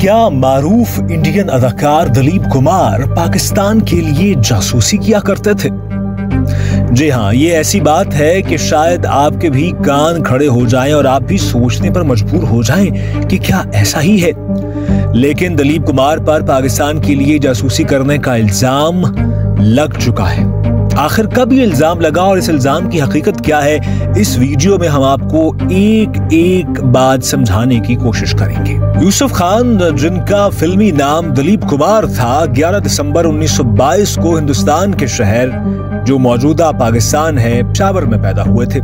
क्या मारूफ इंडियन अदाकार दिलीप कुमार पाकिस्तान के लिए जासूसी किया करते थे? जी हाँ, ये ऐसी बात है कि शायद आपके भी कान खड़े हो जाएं और आप भी सोचने पर मजबूर हो जाएं कि क्या ऐसा ही है। लेकिन दिलीप कुमार पर पाकिस्तान के लिए जासूसी करने का इल्जाम लग चुका है। आखिर कब ये इल्जाम लगा और इस इल्जाम की हकीकत क्या है, इस वीडियो में हम आपको एक एक बात समझाने की कोशिश करेंगे। यूसुफ खान, जिनका फिल्मी नाम दिलीप कुमार था, 11 दिसंबर 1922 को हिंदुस्तान के शहर जो मौजूदा पाकिस्तान है पेशावर में पैदा हुए थे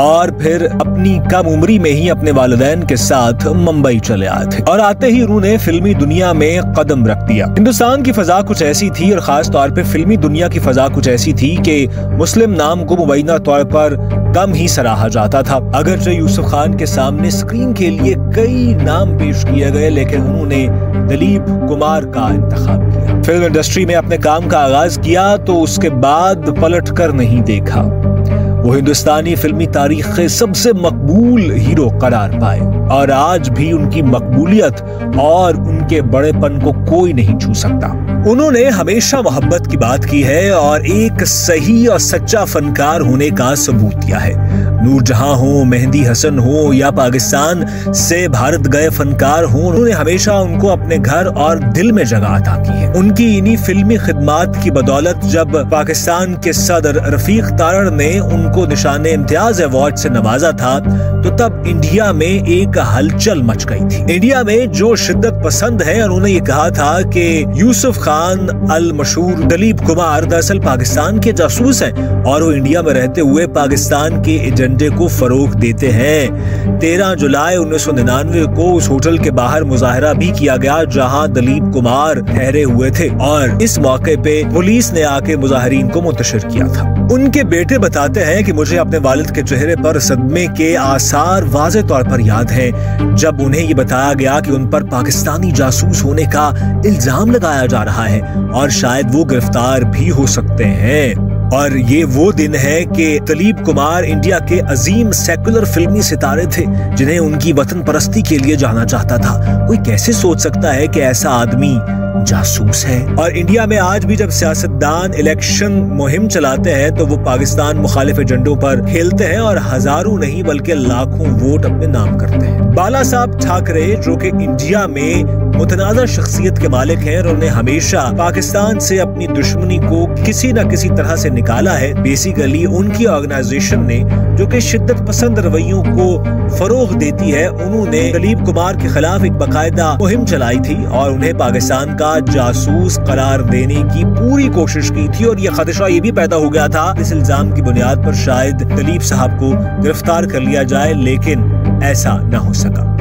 और फिर अपनी कम उम्री में ही अपने वालिदैन के साथ मुंबई चले आए थे और आते ही उन्होंने फिल्मी दुनिया में कदम रख दिया। हिंदुस्तान की फजा कुछ ऐसी थी और खास तौर पे फिल्मी दुनिया की फजा कुछ ऐसी थी कि मुस्लिम नाम को मुबैना तौर पर कम ही सराहा जाता था। अगरचे यूसुफ खान के सामने स्क्रीन के लिए कई नाम पेश किए गए, लेकिन उन्होंने दिलीप कुमार का इंतखाब किया। फिल्म इंडस्ट्री में अपने काम का आगाज किया तो उसके बाद पलट कर नहीं देखा। वो हिंदुस्तानी फिल्मी तारीख के सबसे मकबूल हीरो करार पाए और आज भी उनकी मकबूलियत और उनके बड़ेपन को कोई नहीं छू सकता। उन्होंने हमेशा मोहब्बत की बात की है और एक सही और सच्चा फनकार होने का सबूत दिया है। नूरजहां हो, मेहंदी हसन हो या पाकिस्तान से भारत गए फनकार हो, उन्होंने हमेशा उनको अपने घर और दिल में जगह अता की है। उनकी इन्हीं फिल्मी खिदमात की बदौलत जब पाकिस्तान के सदर रफीक तारड़ ने उनको निशाने इम्तियाज अवार्ड से नवाजा था तो तब इंडिया में एक हलचल मच गई थी। इंडिया में जो शिद्दत पसंद है, उन्होंने ये कहा था कि यूसुफ खान अल मशहूर दिलीप कुमार दरअसल पाकिस्तान के जासूस हैं और वो इंडिया में रहते हुए पाकिस्तान के एजेंडे को फरोग देते हैं। 13 जुलाई 1999 को उस होटल के बाहर मुजाहरा भी किया गया जहां दिलीप कुमार ठहरे हुए थे और इस मौके पे पुलिस ने आके मुजाहिरीन को मुंतशिर किया था। उनके बेटे बताते हैं कि मुझे अपने वालिद के चेहरे पर सदमे के आसार वाज़े तौर पर याद हैं जब उन्हें ये बताया गया कि उन पर पाकिस्तानी जासूस होने का इल्जाम लगाया जा रहा है और शायद वो गिरफ्तार भी हो सकते हैं। और ये वो दिन है कि दिलीप कुमार इंडिया के अजीम सेकुलर फिल्मी सितारे थे जिन्हें उनकी वतन परस्ती के लिए जाना चाहता था। कोई कैसे सोच सकता है कि ऐसा आदमी जासूस है। और इंडिया में आज भी जब सियासतदान इलेक्शन मुहिम चलाते हैं तो वो पाकिस्तान मुखालिफ एजेंडों पर खेलते हैं और हजारों नहीं बल्कि लाखों वोट अपने नाम करते हैं। बाला साहब ठाकरे, जो कि इंडिया में मुतनाज़ा शख्सियत के मालिक हैं और उन्हें हमेशा पाकिस्तान से अपनी दुश्मनी को किसी न किसी तरह से निकाला है। बेसिकली उनकी ऑर्गेनाइजेशन ने, जो कि शिद्दत पसंद रवैयों को फरोग देती है, उन्होंने दिलीप कुमार के खिलाफ एक बाकायदा मुहिम चलाई थी और उन्हें पाकिस्तान का जासूस करार देने की पूरी कोशिश की थी और यह खदशा ये भी पैदा हो गया था इस इल्जाम की बुनियाद पर शायद दिलीप साहब को गिरफ्तार कर लिया जाए, लेकिन ऐसा न हो सका।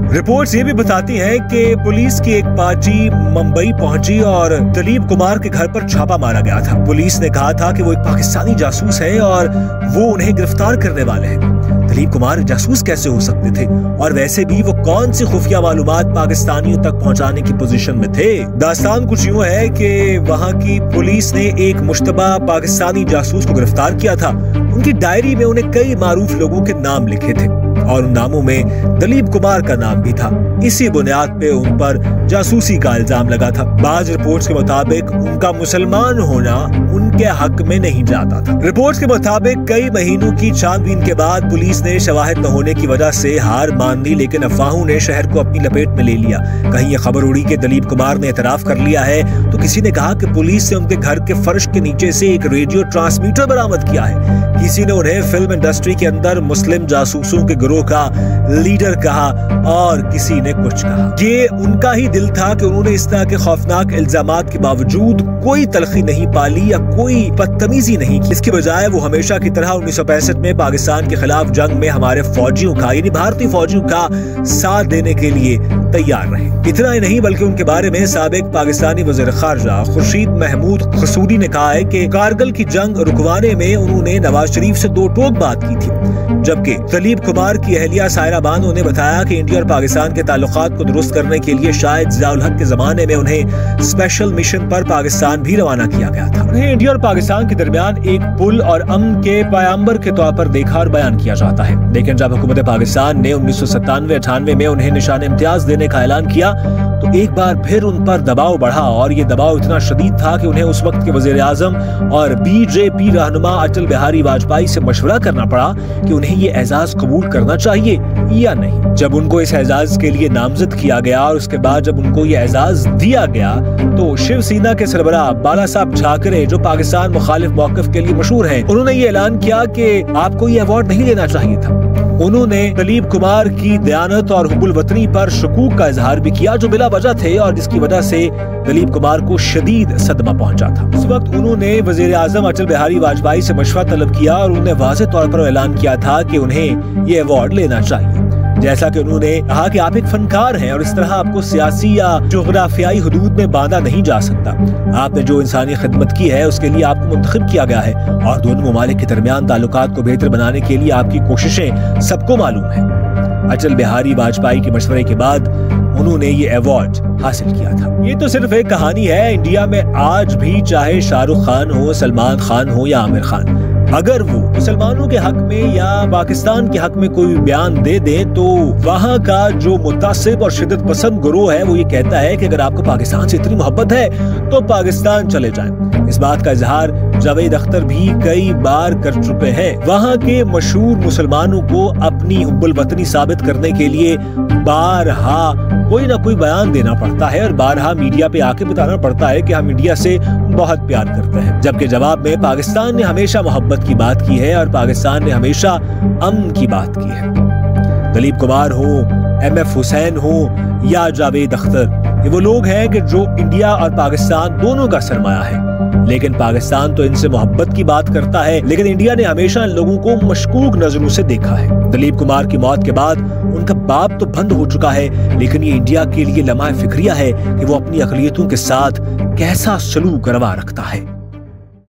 रिपोर्ट्स ये भी बताती हैं कि पुलिस की एक पार्टी मुंबई पहुंची और दिलीप कुमार के घर पर छापा मारा गया था। पुलिस ने कहा था कि वो एक पाकिस्तानी जासूस है और वो उन्हें गिरफ्तार करने वाले हैं। दिलीप कुमार जासूस कैसे हो सकते थे और वैसे भी वो कौन सी खुफिया मालूमात पाकिस्तानियों तक पहुंचाने की पोजीशन में थे? दास्तान कुछ यूं है कि वहां की पुलिस ने एक मुश्तबा पाकिस्तानी जासूस को गिरफ्तार किया था। उनकी डायरी में उन्हें कई मारूफ लोगों के नाम लिखे थे और उन नामों में दिलीप कुमार का नाम भी था। इसी बुनियाद पे उन पर जासूसी का इल्जाम लगा था। बाज रिपोर्ट्स के मुताबिक उनका मुसलमान होना उनके हक में नहीं जाता था। रिपोर्ट्स के मुताबिक कई महीनों की छानबीन के बाद पुलिस ने शवाहिद न होने की वजह से हार मान ली, लेकिन अफवाहों ने शहर को अपनी लपेट में ले लिया। कहीं ये खबर उड़ी कि दिलीप कुमार ने एतराफ कर लिया है तो किसी ने कहा कि पुलिस ने उनके घर के फर्श के नीचे से एक रेडियो ट्रांसमीटर बरामद किया है। किसी ने उन्हें फिल्म इंडस्ट्री के अंदर मुस्लिम जासूसों के गिरोह का लीडर कहा और किसी ने कुछ कहा। ये उनका ही दिल था कि उन्होंने इस तरह के खौफनाक इल्जामात के बावजूद कोई तलखी नहीं पाली या कोई बदतमीजी नहीं की। इसके बजाय वो हमेशा की तरह 1965 में पाकिस्तान के खिलाफ जंग में हमारे फौजियों का, यानी भारतीय फौजियों का साथ देने के लिए तैयार रहे। इतना ही नहीं बल्कि उनके बारे में साबिक पाकिस्तानी वज़ीर खारजा खुर्शीद महमूद खसूरी ने कहा है कि कारगिल की जंग रुकवाने में उन्होंने नवाज शरीफ से दो टोक बात की थी, जबकि दिलीप कुमार की अहलिया सायरा बानो ने बताया कि इंडिया और पाकिस्तान के ताल्लुकात को दुरुस्त करने के लिए शायद ज़ियाउल हक के जमाने में उन्हें स्पेशल मिशन पर पाकिस्तान भी रवाना किया गया था। उन्हें इंडिया और पाकिस्तान के दरमियान एक पुल और अमन के पैगंबर के तौर पर देखा और बयान किया जाता है। लेकिन जब हुकूमत पाकिस्तान ने 1997-98 में उन्हें निशान इम्तियाज देने का ऐलान किया तो एक बार फिर उन पर दबाव बढ़ा और ये दबाव इतना शदीद था कि उन्हें उस वक्त के वजीर आजम और बीजेपी रहनुमा अटल बिहारी वाजपेयी से मशवरा करना पड़ा कि उन्हें ये एजाज कबूल करना चाहिए या नहीं। जब उनको इस एजाज के लिए नामजद किया गया और उसके बाद जब उनको ये एजाज दिया गया तो शिवसेना के सरबराह बाला साहब ठाकरे, जो पाकिस्तान मुखालिफ मौक़िफ़ के लिए मशहूर हैं, उन्होंने ये ऐलान किया कि आपको ये अवार्ड नहीं लेना चाहिए था। उन्होंने दलीप कुमार की दयानत और हुब्बुल वतनी पर शकूक का इजहार भी किया जो बिला वजह थे और जिसकी वजह से दलीप कुमार को शदीद सदमा पहुंचा था। उस वक्त उन्होंने वजीर आजम अटल बिहारी वाजपेयी से मशवरा तलब किया और उन्होंने वाज़ेह तौर पर ऐलान किया था कि उन्हें ये अवार्ड लेना चाहिए। जैसा कि उन्होंने कहा कि आप एक फनकार हैं और इस तरह आपको सियासी या जोग्राफियाई हदूद में बांधा नहीं जा सकता। आपने जो इंसानी खिदमत की है उसके लिए आपको मुंतखब किया गया है और दोनों ममालिक के दरमियान ताल्लुकात को बेहतर बनाने के लिए आपकी कोशिशें सबको मालूम है। अटल बिहारी वाजपेयी के मशवरे के बाद उन्होंने ये अवार्ड हासिल किया था। ये तो सिर्फ एक कहानी है। इंडिया में आज भी चाहे शाहरुख खान हो, सलमान खान हो या आमिर खान, अगर वो मुसलमानों के हक में या पाकिस्तान के हक में कोई बयान दे दे तो वहाँ का जो मुतासिब और शिद्दत पसंद गिरोह है वो ये कहता है कि अगर आपको पाकिस्तान से इतनी मोहब्बत है तो पाकिस्तान चले जाएं। इस बात का इजहार जावेद अख्तर भी कई बार कर चुके हैं। वहाँ के मशहूर मुसलमानों को अपनी हुब्बुल वतनी साबित करने के लिए बारहा कोई ना कोई बयान देना पड़ता है और बारहा मीडिया पे आके बताना पड़ता है कि हम इंडिया से बहुत प्यार करते हैं, जबकि जवाब में पाकिस्तान ने हमेशा मोहब्बत की बात की है और पाकिस्तान ने हमेशा अमन की बात की है। दलीप कुमार हो, MF हुसैन हो या जावेद अख्तर, ये वो लोग हैं कि जो इंडिया और पाकिस्तान दोनों का सरमाया है। लेकिन पाकिस्तान तो इनसे मोहब्बत की बात करता है, लेकिन इंडिया ने हमेशा इन लोगों को मशकूक नजरों से देखा है। दलीप कुमार की मौत के बाद उनका बाप तो बंद हो चुका है, लेकिन ये इंडिया के लिए लम्हा फिक्रिया है कि वो अपनी अक़लियतों के साथ कैसा सलूक रवा रखता है।